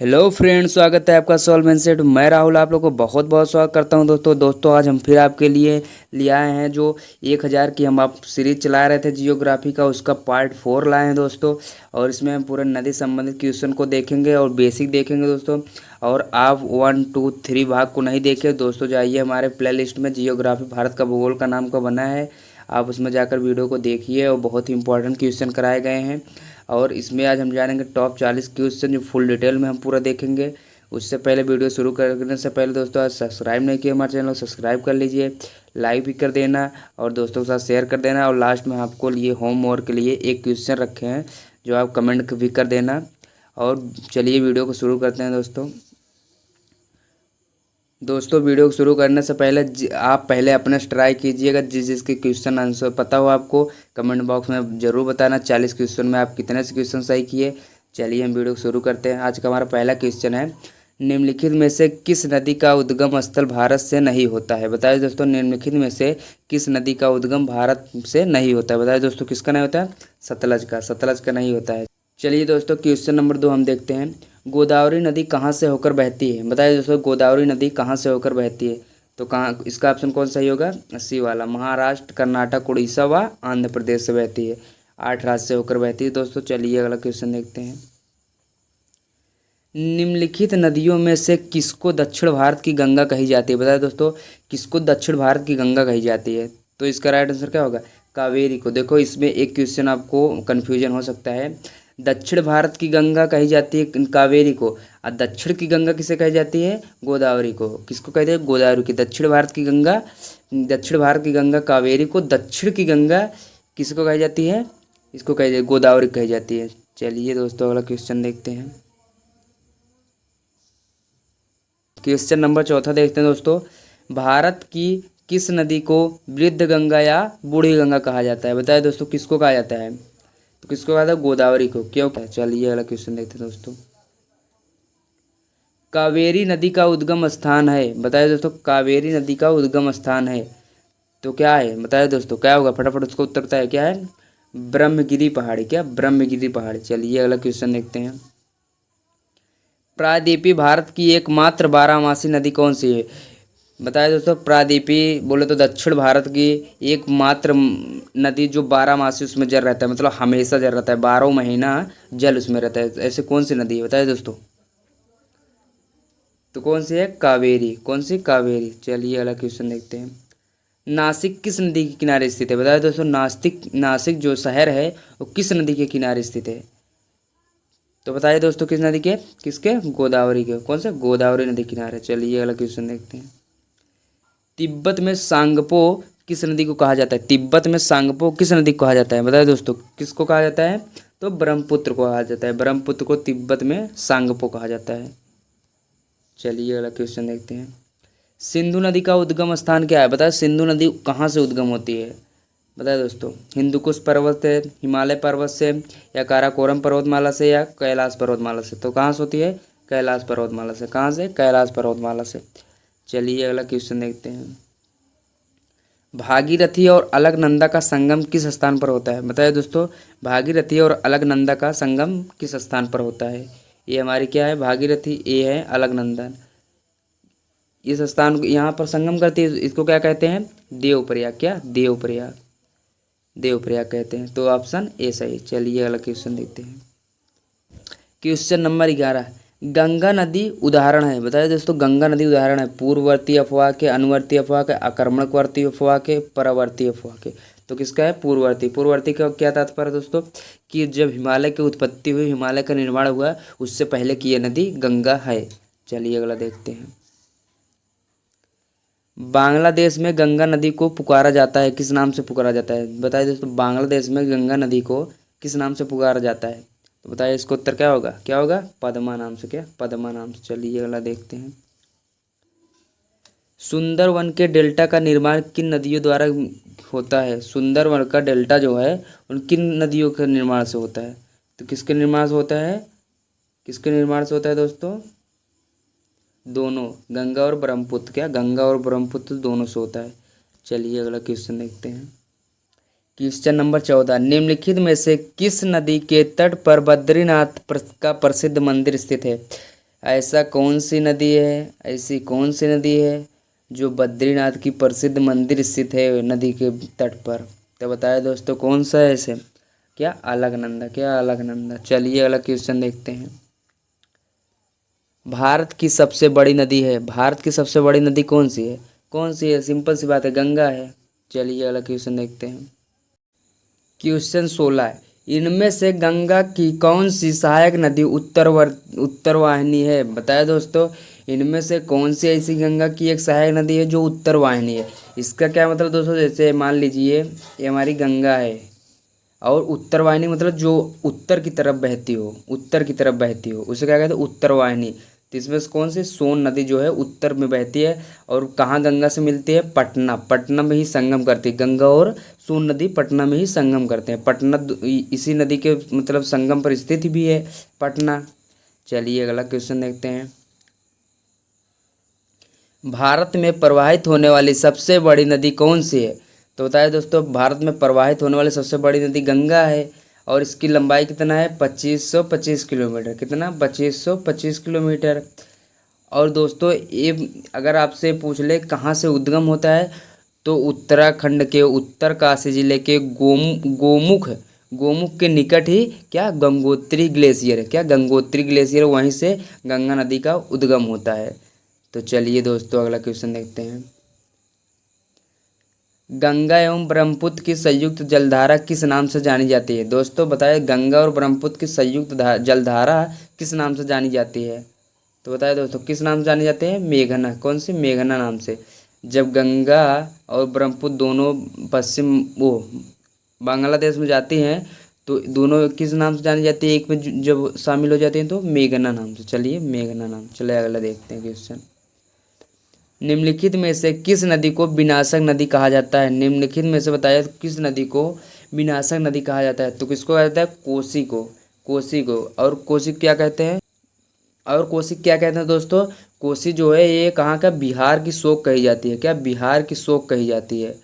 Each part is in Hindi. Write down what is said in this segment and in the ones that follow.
हेलो फ्रेंड्स, स्वागत है आपका सॉल्व सेट। मैं राहुल आप लोग को बहुत बहुत स्वागत करता हूं। दोस्तों आज हम फिर आपके लिए आए हैं जो 1000 की हम आप सीरीज चला रहे थे जियोग्राफी का, उसका पार्ट 4 लाए हैं दोस्तों। और इसमें हम पूरे नदी संबंधित क्वेश्चन को देखेंगे और बेसिक देखेंगे दोस्तों। और आप 1, 2, 3 भाग को नहीं देखे दोस्तों, जाइए हमारे प्ले लिस्ट में जियोग्राफी भारत का भूगोल का नाम का बना है, आप उसमें जाकर वीडियो को देखिए और बहुत ही इंपॉर्टेंट क्वेश्चन कराए गए हैं। और इसमें आज हम जानेंगे टॉप 40 क्वेश्चन जो फुल डिटेल में हम पूरा देखेंगे। उससे पहले वीडियो शुरू करने से पहले दोस्तों, आज सब्सक्राइब नहीं किया हमारे चैनल को सब्सक्राइब कर लीजिए, लाइक भी कर देना और दोस्तों के साथ शेयर कर देना। और लास्ट में आपको लिए होमवर्क के लिए एक क्वेश्चन रखे हैं जो आप कमेंट भी कर देना। और चलिए वीडियो को शुरू करते हैं दोस्तों वीडियो को शुरू करने से पहले आप पहले अपना ट्राई कीजिएगा, जिसके क्वेश्चन आंसर पता हो आपको कमेंट बॉक्स में ज़रूर बताना। 40 क्वेश्चन में आप कितने से क्वेश्चन सही किए। चलिए हम वीडियो को शुरू करते हैं। आज का हमारा पहला क्वेश्चन है, निम्नलिखित में से किस नदी का उद्गम स्थल भारत से नहीं होता है। बताइए दोस्तों, निम्नलिखित में से किस नदी का उद्गम भारत से नहीं होता है। बताइए दोस्तों, किसका नहीं होता है? सतलज का नहीं होता है। चलिए दोस्तों, क्वेश्चन नंबर 2 हम देखते हैं, गोदावरी नदी कहाँ से होकर बहती है। बताइए दोस्तों, गोदावरी नदी कहाँ से होकर बहती है। तो कहाँ, इसका ऑप्शन कौन सही होगा? सी वाला, महाराष्ट्र, कर्नाटक, उड़ीसा व आंध्र प्रदेश से बहती है। 8 राज्य से होकर बहती है दोस्तों। चलिए अगला क्वेश्चन देखते हैं, निम्नलिखित नदियों में से किसको दक्षिण भारत की गंगा कही जाती है। बताइए दोस्तों, किसको दक्षिण भारत की गंगा कही जाती है। तो इसका राइट आंसर क्या होगा? कावेरी को। देखो इसमें एक क्वेश्चन आपको कन्फ्यूजन हो सकता है, दक्षिण भारत की गंगा कही जाती है कावेरी को, और दक्षिण की गंगा किसे कही जाती है? गोदावरी को। किसको कहते हैं? गोदावरी की। दक्षिण भारत की गंगा कावेरी को, दक्षिण की गंगा किसको कही जाती है? इसको कही जाती है गोदावरी कही जाती है। चलिए दोस्तों अगला क्वेश्चन देखते हैं, क्वेश्चन नंबर 4 देखते हैं दोस्तों, भारत की किस नदी को वृद्ध गंगा या बूढ़ी गंगा कहा जाता है। बताइए दोस्तों, किसको कहा जाता है? तो किसको कहा था? गोदावरी को। क्यों? चलिए अगला क्वेश्चन देखते हैं दोस्तों, कावेरी नदी का उद्गम स्थान है। बताइए दोस्तों, कावेरी नदी का उद्गम स्थान है तो क्या है? बताइए दोस्तों, क्या होगा? फटाफट उसको उत्तर बताइए, क्या है? ब्रह्मगिरी पहाड़ी। क्या? ब्रह्मगिरी पहाड़ी। चलिए अगला क्वेश्चन देखते हैं, प्रायद्वीपीय भारत की एकमात्र बारहमासी नदी कौन सी है। बताया दोस्तों, प्रायद्वीपीय बोले तो दक्षिण भारत की एकमात्र नदी जो बारहमासी उसमें जल रहता है, मतलब हमेशा जल रहता है, 12 महीना जल उसमें रहता है, ऐसे कौन सी नदी है? बताइए दोस्तों, तो कौन सी है? कावेरी। कौन सी? कावेरी। चलिए अगला क्वेश्चन देखते हैं, नासिक किस नदी के किनारे स्थित है। बताया दोस्तों, नासिक जो शहर है वो किस नदी के किनारे स्थित है। तो बताइए दोस्तों, किस नदी के? किसके? गोदावरी के। कौन से? गोदावरी नदी किनारे। चलिए अगला क्वेश्चन देखते हैं, तिब्बत में सांगपो किस नदी को कहा जाता है। तिब्बत में सांगपो किस नदी को कहा जाता है। बताइए दोस्तों, किसको कहा जाता है? तो ब्रह्मपुत्र को कहा जाता है। ब्रह्मपुत्र को तिब्बत में सांगपो कहा जाता है। चलिए अगला क्वेश्चन देखते हैं, सिंधु नदी का उद्गम स्थान क्या है। बताए, सिंधु नदी कहाँ से उद्गम होती है। बताए दोस्तों, हिंदुकुश पर्वत से, हिमालय पर्वत से, या काराकोरम पर्वतमाला से, या कैलाश पर्वतमाला से। तो कहाँ से होती है? कैलाश पर्वतमाला से। कहाँ से? कैलाश पर्वतमाला से। चलिए अगला क्वेश्चन देखते हैं, भागीरथी और अलकनंदा का संगम किस स्थान पर होता है। बताइए दोस्तों, भागीरथी और अलकनंदा का संगम किस स्थान पर होता है। ये हमारी क्या है? भागीरथी। ये है अलकनंदा। इस स्थान यहाँ पर संगम करती है, इसको क्या कहते हैं? देवप्रयाग। क्या? देवप्रयाग। देवप्रयाग कहते हैं। तो ऑप्शन ए सही। चलिए अगला क्वेश्चन देखते हैं, क्वेश्चन नंबर 11, गंगा नदी उदाहरण है। बताइए दोस्तों, गंगा नदी उदाहरण है पूर्ववर्ती अफवाह के, अनुवर्ती अफवाह के, आक्रमणवर्ती अफवाह के, परवर्ती अफवाह के। तो किसका है? पूर्ववर्ती। पूर्ववर्ती का क्या तात्पर्य दोस्तों, कि जब हिमालय की उत्पत्ति हुई, हिमालय का निर्माण हुआ, उससे पहले की यह नदी गंगा है। चलिए अगला देखते हैं, बांग्लादेश में गंगा नदी को पुकारा जाता है, किस नाम से पुकारा जाता है। बताइए दोस्तों, बांग्लादेश में गंगा नदी को किस नाम से पुकारा जाता है। तो बताइए इसका उत्तर क्या होगा? क्या होगा? पद्मा नाम से। क्या? पद्मा नाम से। चलिए अगला देखते हैं, सुंदरवन के डेल्टा का निर्माण किन नदियों द्वारा होता है। सुंदरवन का डेल्टा जो है उन किन नदियों के निर्माण से होता है। तो किसके निर्माण से होता है? किसके निर्माण से होता है दोस्तों? दोनों, गंगा और ब्रह्मपुत्र। क्या? गंगा और ब्रह्मपुत्र दोनों से होता है। चलिए अगला क्वेश्चन देखते हैं, क्वेश्चन नंबर 14, निम्नलिखित में से किस नदी के तट पर बद्रीनाथ का प्रसिद्ध मंदिर स्थित है। ऐसा कौन सी नदी है, ऐसी कौन सी नदी है जो बद्रीनाथ की प्रसिद्ध मंदिर स्थित है नदी के तट पर। तो बताया दोस्तों कौन सा है ऐसे। क्या अलकनंदा, क्या अलकनंदा। चलिए अगला क्वेश्चन देखते हैं। भारत की सबसे बड़ी नदी है, भारत की सबसे बड़ी नदी कौन सी है, कौन सी है। सिंपल सी बात है, गंगा है। चलिए अगला क्वेश्चन देखते हैं। क्वेश्चन 16 है, इनमें से गंगा की कौन सी सहायक नदी उत्तरवाहिनी है। बताया दोस्तों इनमें से कौन सी ऐसी गंगा की एक सहायक नदी है जो उत्तरवाहिनी है। इसका क्या मतलब दोस्तों, जैसे मान लीजिए ये हमारी गंगा है और उत्तरवाहिनी मतलब जो उत्तर की तरफ बहती हो, उत्तर की तरफ बहती हो उसे क्या कहते हैं, उत्तरवाहिनी। तो इसमें से कौन सी सोन नदी जो है उत्तर में बहती है और कहाँ गंगा से मिलती है, पटना, पटना में ही संगम करती है। गंगा और सोन नदी पटना में ही संगम करते हैं। पटना इसी नदी के मतलब संगम पर स्थित भी है पटना। चलिए अगला क्वेश्चन देखते हैं। भारत में प्रवाहित होने वाली सबसे बड़ी नदी कौन सी है। तो बताया दोस्तों भारत में प्रवाहित होने वाली सबसे बड़ी नदी गंगा है और इसकी लंबाई कितना है, 2525 किलोमीटर। कितना, 2525 किलोमीटर। और दोस्तों ये अगर आपसे पूछ ले कहाँ से उद्गम होता है, तो उत्तराखंड के उत्तरकाशी जिले के गोमुख, गोमुख के निकट ही क्या गंगोत्री ग्लेशियर है, क्या गंगोत्री ग्लेशियर, वहीं से गंगा नदी का उद्गम होता है। तो चलिए दोस्तों अगला क्वेश्चन देखते हैं। गंगा एवं ब्रह्मपुत्र की संयुक्त जलधारा किस नाम से जानी जाती है। दोस्तों बताए गंगा और ब्रह्मपुत्र की संयुक्त जलधारा किस नाम से जानी जाती है। तो बताए दोस्तों किस नाम से जानी जाती है, मेघना। कौन सी, मेघना नाम से। जब गंगा और ब्रह्मपुत्र दोनों पश्चिम वो बांग्लादेश में जाती हैं तो दोनों किस नाम से जानी जाती है, एक में जब शामिल हो जाती हैं तो मेघना नाम से। चलिए मेघना नाम। चलिए अगला देखते हैं क्वेश्चन। निम्नलिखित में से किस नदी को विनाशक नदी कहा जाता है। निम्नलिखित में से बताया किस नदी को विनाशक नदी कहा जाता है। तो किसको कहा जाता है, कोसी को, कोसी को। और कोसी क्या कहते हैं, और कोसी क्या कहते हैं दोस्तों, कोसी जो है ये कहाँ का, बिहार की शोक कही जाती है। क्या, बिहार की शोक कही जाती है।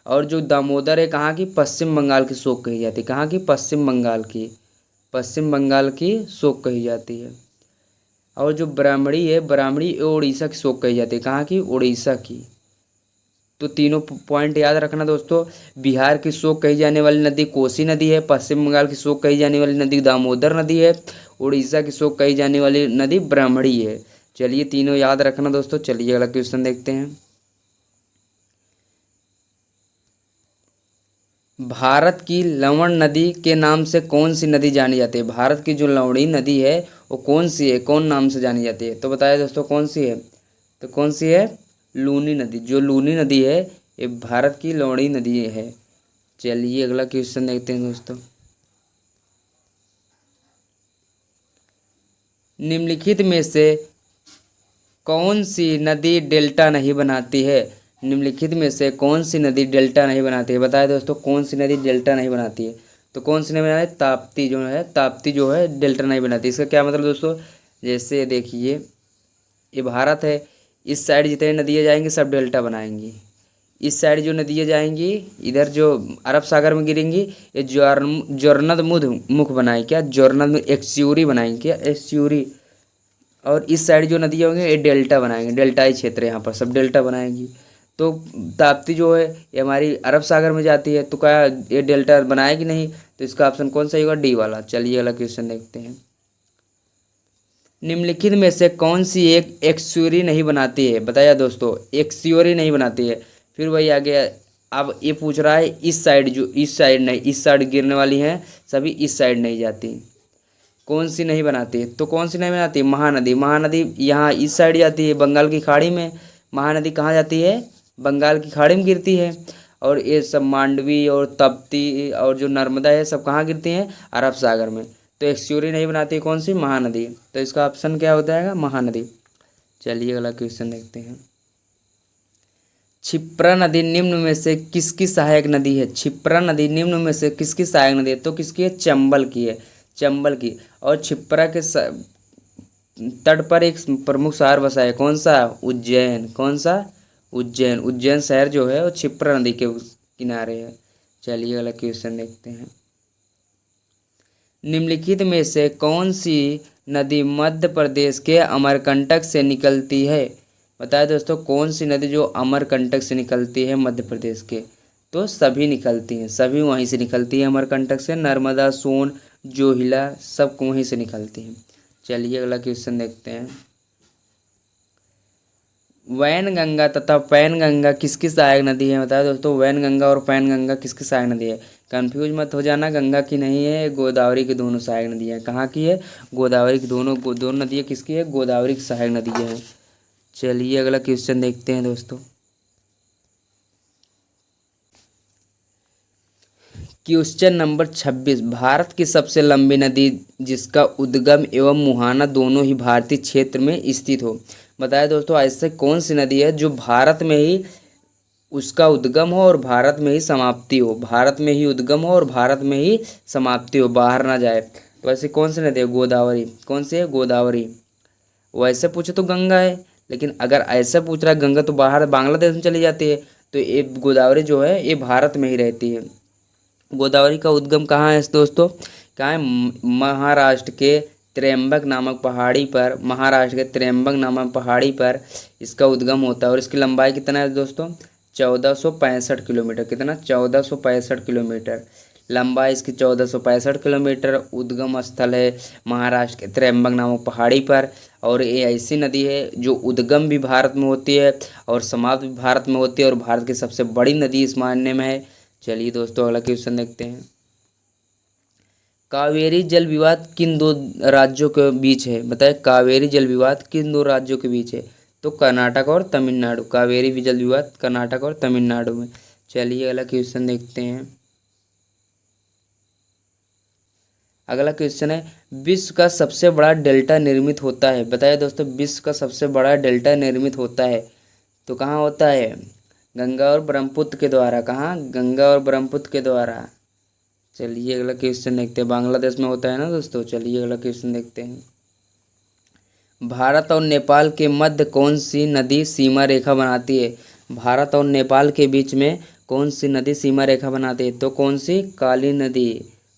और जो दामोदर है कहाँ की, पश्चिम बंगाल की शोक कही जाती है। कहाँ की, पश्चिम बंगाल की, पश्चिम बंगाल की शोक कही जाती है। और जो ब्राह्मणी है, ब्राह्मणी उड़ीसा की शोक कही जाती है। कहाँ की, उड़ीसा की। तो तीनों पॉइंट याद रखना दोस्तों। बिहार की शोक कही जाने वाली नदी कोसी नदी है, पश्चिम बंगाल की शोक कही जाने वाली नदी दामोदर नदी है, उड़ीसा की शोक कही जाने वाली नदी ब्राह्मणी है। चलिए तीनों याद रखना दोस्तों। चलिए अगला क्वेश्चन देखते हैं। भारत की लवण नदी के नाम से कौन सी नदी जानी जाती है। भारत की जो लवणी नदी है वो कौन सी है, कौन नाम से जानी जाती है। तो बताया दोस्तों कौन सी है, तो कौन सी है, लूनी नदी। जो लूनी नदी है ये भारत की लवणी नदी है। चलिए अगला क्वेश्चन देखते हैं दोस्तों। निम्नलिखित में से कौन सी नदी डेल्टा नहीं बनाती है। निम्नलिखित में से कौन सी नदी डेल्टा नहीं बनाती है। बताया दोस्तों कौन सी नदी डेल्टा नहीं बनाती है। तो कौन सी नहीं बनाती है, ताप्ती जो है, ताप्ती जो है डेल्टा नहीं बनाती। इसका क्या मतलब दोस्तों, जैसे देखिए ये भारत है, इस साइड जितने नदियाँ जाएंगी सब डेल्टा बनाएंगी। इस साइड जो नदियाँ जाएंगी इधर जो अरब सागर में गिरेंगी ये जोरनद मुख बनाए, क्या जोरनद एक्स्यूरी बनाएंगे, क्या एक्स्यूरी। और इस साइड जो नदियाँ होंगी ये डेल्टा बनाएंगे, डेल्टाई क्षेत्र यहाँ पर सब डेल्टा बनाएंगी। तो ताप्ती जो है ये हमारी अरब सागर में जाती है, तो क्या ये डेल्टा बनाएगी नहीं। तो इसका ऑप्शन कौन सा होगा, डी वाला। चलिए अगला क्वेश्चन देखते हैं। निम्नलिखित में से कौन सी एक एक्स्यूरी नहीं बनाती है। बताया दोस्तों एक्स्यूरी नहीं बनाती है। फिर वही आ गया, अब ये पूछ रहा है इस साइड, जो इस साइड नहीं, इस साइड गिरने वाली हैं सभी इस साइड नहीं जाती। कौन सी नहीं बनाती है, तो कौन सी नहीं बनाती है, महानदी। महानदी यहाँ इस साइड जाती है बंगाल की खाड़ी में। महानदी कहाँ जाती है, बंगाल की खाड़ी में गिरती है। और ये सब मांडवी और तप्ती और जो नर्मदा है सब कहाँ गिरती हैं, अरब सागर में। तो एक्स्यूरी नहीं बनाती है कौन सी, महानदी। तो इसका ऑप्शन क्या होता है, महानदी। चलिए अगला क्वेश्चन देखते हैं। क्षिप्रा नदी निम्न में से किसकी सहायक नदी है। क्षिप्रा नदी निम्न में से किसकी सहायक नदी है। तो किसकी है, चंबल की है, चंबल की। और क्षिप्रा के तट पर एक प्रमुख शहर बसा है, कौन सा, उज्जैन। कौन सा, उज्जैन। उज्जैन शहर जो है वो क्षिप्रा नदी के किनारे है। चलिए अगला क्वेश्चन देखते हैं। निम्नलिखित में से कौन सी नदी मध्य प्रदेश के अमरकंटक से निकलती है? बताए दोस्तों, कौन सी नदी जो अमरकंटक से निकलती है मध्य प्रदेश के? तो सभी निकलती हैं, सभी वहीं से निकलती है अमरकंटक से। नर्मदा, सोन, जोहिला सब वहीं से निकलती हैं। चलिए अगला क्वेश्चन देखते हैं। वैनगंगा तथा पैनगंगा किसकी सहायक नदी है? बताया दोस्तों, वैनगंगा और पैनगंगा किसकी सहायक नदी है? कंफ्यूज मत हो जाना, गंगा की नहीं है, गोदावरी की दोनों सहायक नदी है। कहाँ की है? गोदावरी की। दोनों नदियाँ किसकी है? गोदावरी की सहायक नदी है। चलिए अगला क्वेश्चन देखते हैं दोस्तों। Question number 26। भारत की सबसे लंबी नदी जिसका उद्गम एवं मुहाना दोनों ही भारतीय क्षेत्र में स्थित हो? बताया दोस्तों, ऐसे कौन सी नदी है जो भारत में ही उसका उद्गम हो और भारत में ही समाप्ति हो? भारत में ही उद्गम हो और भारत में ही समाप्ति हो, बाहर ना जाए। तो ऐसी कौन सी नदी है? गोदावरी। कौन सी है? गोदावरी। वैसे पूछे तो गंगा है, लेकिन अगर ऐसा पूछ रहा है गंगा तो बाहर बांग्लादेश में चली जाती है। तो ये गोदावरी जो है ये भारत में ही रहती है। गोदावरी का उद्गम कहाँ है दोस्तों? कहाँ है? महाराष्ट्र के त्र्यंबक नामक पहाड़ी पर, महाराष्ट्र के त्र्यंबक नामक पहाड़ी पर इसका उद्गम होता है। और इसकी लंबाई कितना है दोस्तों? 1465 किलोमीटर। कितना? 1465 किलोमीटर लंबाई इसकी। 1465 किलोमीटर। उद्गम स्थल है महाराष्ट्र के त्र्यंबक नामक पहाड़ी पर। और ये ऐसी नदी है जो उद्गम भी भारत में होती है और समाप्त भी भारत में होती है और भारत की सबसे बड़ी नदी इस मायने में है। चलिए दोस्तों अगला क्वेश्चन देखते हैं। कावेरी जल विवाद किन दो राज्यों के बीच है? बताए, कावेरी जल विवाद किन दो राज्यों के बीच है? तो कर्नाटक और तमिलनाडु। कावेरी जल विवाद कर्नाटक और तमिलनाडु में। चलिए अगला क्वेश्चन देखते हैं। अगला क्वेश्चन है, विश्व का सबसे बड़ा डेल्टा निर्मित होता है? बताइए दोस्तों, विश्व का सबसे बड़ा डेल्टा निर्मित होता है तो कहाँ होता है? गंगा और ब्रह्मपुत्र के द्वारा। कहाँ? गंगा और ब्रह्मपुत्र के द्वारा। चलिए अगला क्वेश्चन देखते हैं। बांग्लादेश में होता है ना दोस्तों। चलिए अगला क्वेश्चन देखते हैं। भारत और नेपाल के मध्य कौन सी नदी सीमा रेखा बनाती है? भारत और नेपाल के बीच में कौन सी नदी सीमा रेखा बनाती है? तो कौन सी? काली नदी।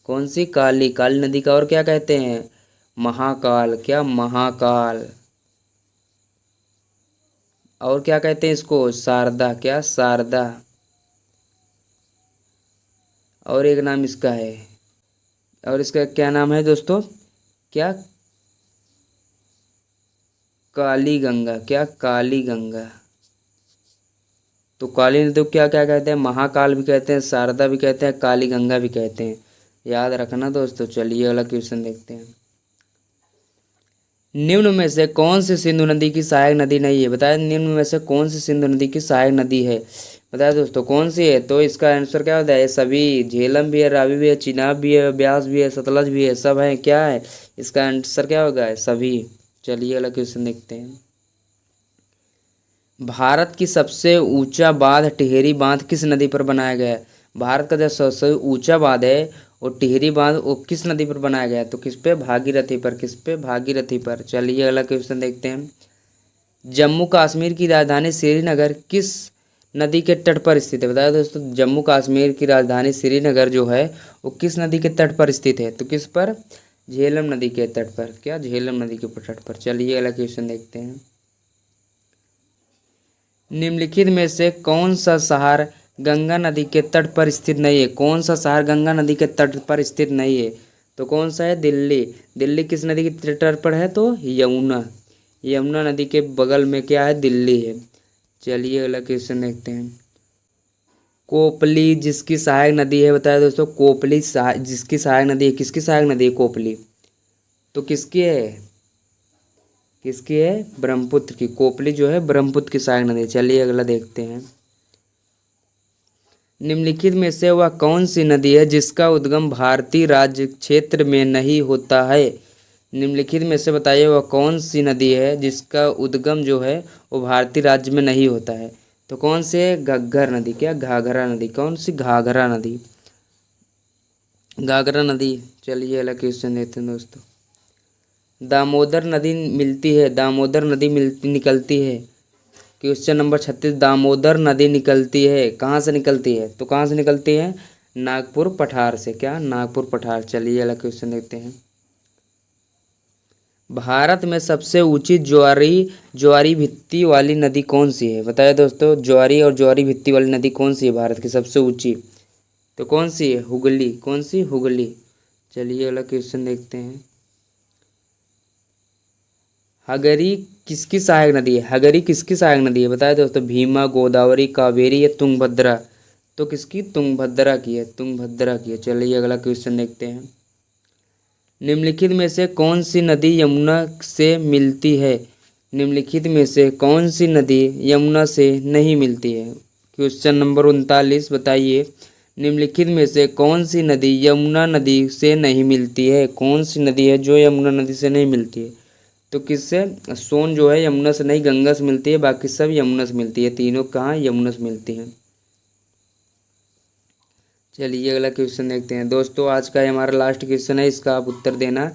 कौन सी? काली। काली नदी का और क्या कहते हैं? महाकाल। क्या? महाकाल। और क्या कहते हैं इसको? शारदा। क्या? शारदा। और एक नाम इसका है, और इसका क्या नाम है दोस्तों? क्या? काली गंगा। क्या? काली गंगा। तो काली नदी को क्या क्या कहते हैं? महाकाल भी कहते हैं, शारदा भी कहते हैं, काली गंगा भी कहते हैं। याद रखना दोस्तों। चलिए अगला क्वेश्चन देखते हैं। निम्न में से कौन सी सिंधु नदी की सहायक नदी नहीं है? बताया, निम्न में से कौन सी सिंधु नदी की सहायक नदी है? बताया दोस्तों, कौन सी है? तो इसका आंसर क्या होता है? सभी। झेलम भी है, रावी भी है, चिनाब भी है, ब्यास भी है, सतलज भी है, सब है। क्या है इसका आंसर? क्या होगा? सभी। चलिए अगला क्वेश्चन देखते हैं। भारत की सबसे ऊंचा बांध टिहरी बांध किस नदी पर बनाया गया है? भारत का जो सबसे ऊंचा बांध है वो टिहरी बांध, वो किस नदी पर बनाया गया है? तो किस पे? भागीरथी पर। किस पे? भागीरथी पर। चलिए अगला क्वेश्चन देखते हैं। जम्मू कश्मीर की राजधानी श्रीनगर किस नदी के तट पर स्थित है? बताया दोस्तों, जम्मू कश्मीर की राजधानी श्रीनगर जो है वो किस नदी के तट पर स्थित है? तो किस पर? झेलम नदी के तट पर। क्या? झेलम नदी के तट पर। चलिए अगला क्वेश्चन देखते हैं। निम्नलिखित में से कौन सा शहर गंगा नदी के तट पर स्थित नहीं है? कौन सा शहर गंगा नदी के तट पर स्थित नहीं है? तो कौन सा है? दिल्ली। दिल्ली किस नदी के तट पर है? तो यमुना। यमुना नदी के बगल में क्या है? दिल्ली है। चलिए अगला क्वेश्चन देखते हैं। कोपली जिसकी सहायक नदी है? बताया दोस्तों, कोपली जिसकी सहायक नदी है, किसकी सहायक नदी है कोपली? तो किसकी है? किसकी है? ब्रह्मपुत्र की। कोपली जो है ब्रह्मपुत्र की सहायक नदी। चलिए अगला देखते हैं। निम्नलिखित में से वह कौन सी नदी है जिसका उद्गम भारतीय राज्य क्षेत्र में नहीं होता है? निम्नलिखित में से बताइए वह कौन सी नदी है जिसका उद्गम जो है वो भारतीय राज्य में नहीं होता है? तो कौन सी है? घग्गर नदी। क्या? घाघरा नदी। कौन सी? घाघरा नदी। घाघरा नदी। चलिए अगला क्वेश्चन देखते हैं दोस्तों। दामोदर नदी मिलती है, दामोदर नदी मिलती निकलती है। Question number 36। दामोदर नदी निकलती है, कहाँ से निकलती है? तो कहाँ से निकलती है? नागपुर पठार से। क्या? नागपुर पठार। चलिए अगला क्वेश्चन देखते हैं। भारत में सबसे ऊंची ज्वारी भित्ति वाली नदी कौन सी है? बताइए दोस्तों, ज्वारी भित्ति वाली नदी कौन सी है भारत की सबसे ऊंची? तो कौन सी है? हुगली। कौन सी? हुगली। चलिए अगला क्वेश्चन देखते हैं। हगरी किसकी सहायक नदी है? हगरी किसकी सहायक नदी है? बताया दोस्तों, भीमा, गोदावरी, कावेरी या तुंगभद्रा? तो किसकी? तुंगभद्रा की है। तुंगभद्रा की है। चलिए अगला क्वेश्चन देखते हैं। निम्नलिखित में से कौन सी नदी यमुना से मिलती है? निम्नलिखित में से कौन सी नदी यमुना से नहीं मिलती है? क्वेश्चन नंबर 39 बताइए। निम्नलिखित में से कौन सी नदी यमुना नदी से नहीं मिलती है? कौन सी नदी है जो यमुना नदी से नहीं मिलती है? तो किससे? सोन जो है यमुना से नहीं, गंगा से मिलती है, बाकी सब यमुना से मिलती है। तीनों कहाँ? यमुना से मिलती हैं। चलिए अगला क्वेश्चन देखते हैं दोस्तों। आज का हमारा लास्ट क्वेश्चन है, इसका आप उत्तर देना।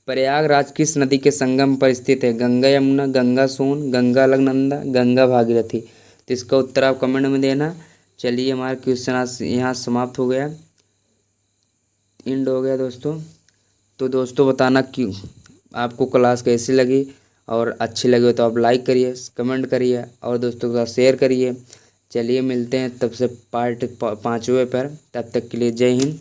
प्रयागराज किस नदी के संगम पर स्थित है? गंगा यमुना, गंगा सोन, गंगा अलकनंदा, गंगा भागीरथी? तो इसका उत्तर आप कमेंट में देना। चलिए हमारा क्वेश्चन आज यहाँ समाप्त हो गया, एंड हो गया दोस्तों। तो दोस्तों बताना कि आपको क्लास कैसी लगी, और अच्छी लगी हो तो आप लाइक करिए, कमेंट करिए और दोस्तों के साथ शेयर करिए। चलिए मिलते हैं तब से पार्ट 5वें पर। तब तक के लिए जय हिंद।